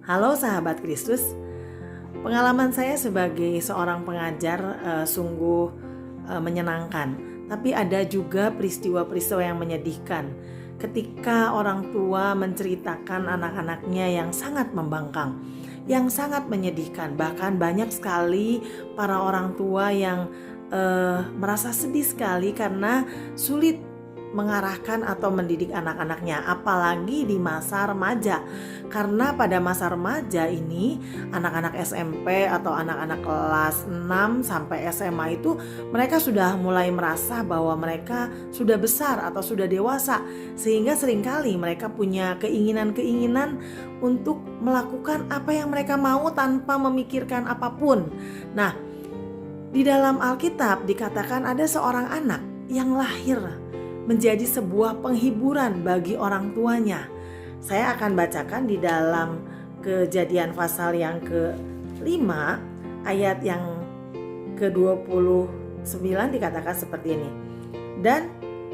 Halo sahabat Kristus, pengalaman saya sebagai seorang pengajar sungguh menyenangkan. Tapi ada juga peristiwa-peristiwa yang menyedihkan ketika orang tua menceritakan anak-anaknya yang sangat membangkang, yang sangat menyedihkan. Bahkan banyak sekali para orang tua yang merasa sedih sekali karena sulit mengarahkan atau mendidik anak-anaknya, apalagi di masa remaja. Karena pada masa remaja ini anak-anak SMP atau anak-anak kelas 6 sampai SMA itu mereka sudah mulai merasa bahwa mereka sudah besar atau sudah dewasa, sehingga seringkali mereka punya keinginan-keinginan untuk melakukan apa yang mereka mau tanpa memikirkan apapun. Nah, di dalam Alkitab dikatakan ada seorang anak yang lahir menjadi sebuah penghiburan bagi orang tuanya. Saya akan bacakan di dalam Kejadian pasal yang ke-5 ayat yang ke-29 dikatakan seperti ini. Dan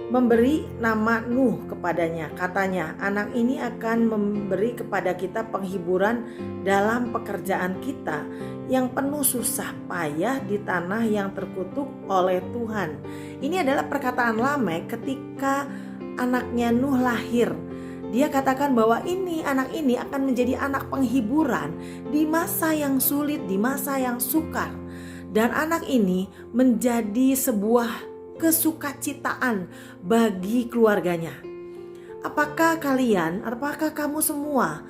memberi nama Nuh kepadanya. Katanya, anak ini akan memberi kepada kita penghiburan dalam pekerjaan kita yang penuh susah payah di tanah yang terkutuk oleh Tuhan. Ini adalah perkataan Lamek ketika anaknya Nuh lahir. Dia katakan bahwa anak ini akan menjadi anak penghiburan di masa yang sulit, di masa yang sukar. Dan anak ini menjadi sebuah kesukacitaan bagi keluarganya. Apakah kamu semua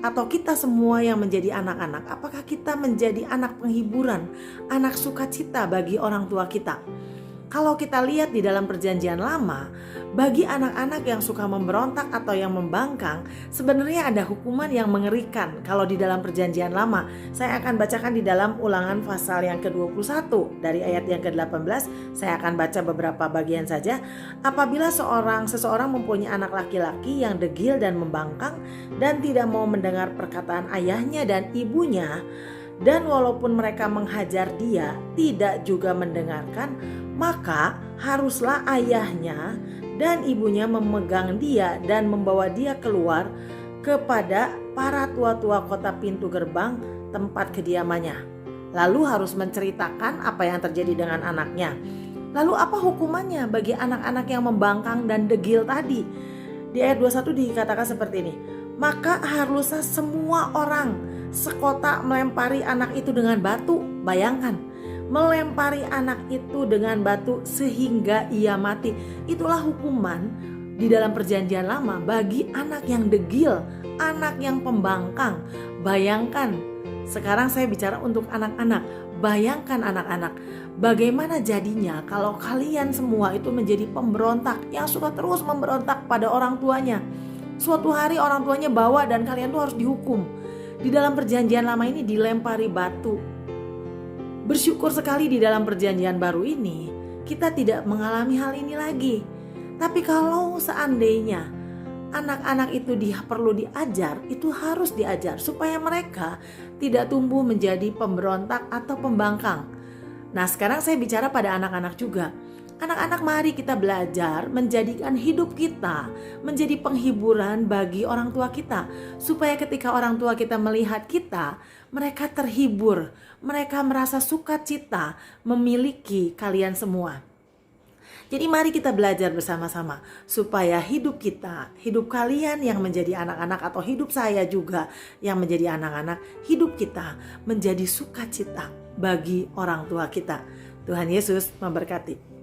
atau kita semua yang menjadi anak-anak, apakah kita menjadi anak penghiburan, anak sukacita bagi orang tua kita? Kalau kita lihat di dalam Perjanjian Lama, bagi anak-anak yang suka memberontak atau yang membangkang, sebenarnya ada hukuman yang mengerikan. Kalau di dalam Perjanjian Lama, saya akan bacakan di dalam Ulangan pasal yang ke-21 dari ayat yang ke-18. Saya akan baca beberapa bagian saja. Apabila seseorang mempunyai anak laki-laki yang degil dan membangkang dan tidak mau mendengar perkataan ayahnya dan ibunya, dan walaupun mereka menghajar dia tidak juga mendengarkan, maka haruslah ayahnya dan ibunya memegang dia dan membawa dia keluar kepada para tua-tua kota pintu gerbang tempat kediamannya. Lalu harus menceritakan apa yang terjadi dengan anaknya. Lalu apa hukumannya bagi anak-anak yang membangkang dan degil tadi? Di ayat 21 dikatakan seperti ini. Maka haruslah semua orang sekota melempari anak itu dengan batu. Bayangkan, melempari anak itu dengan batu sehingga ia mati. Itulah hukuman di dalam Perjanjian Lama bagi anak yang degil, anak yang pembangkang. Bayangkan, sekarang saya bicara untuk anak-anak. Bayangkan anak-anak, bagaimana jadinya kalau kalian semua itu menjadi pemberontak yang suka terus memberontak pada orang tuanya. Suatu hari orang tuanya bawa dan kalian tuh harus dihukum. Di dalam Perjanjian Lama ini dilempari batu. Bersyukur sekali di dalam Perjanjian Baru ini kita tidak mengalami hal ini lagi. Tapi kalau seandainya anak-anak itu perlu diajar, itu harus diajar supaya mereka tidak tumbuh menjadi pemberontak atau pembangkang. Nah, sekarang saya bicara pada anak-anak juga. Anak-anak, mari kita belajar menjadikan hidup kita menjadi penghiburan bagi orang tua kita. Supaya ketika orang tua kita melihat kita, mereka terhibur, mereka merasa sukacita memiliki kalian semua. Jadi mari kita belajar bersama-sama supaya hidup kita, hidup kalian yang menjadi anak-anak atau hidup saya juga yang menjadi anak-anak, hidup kita menjadi sukacita bagi orang tua kita. Tuhan Yesus memberkati.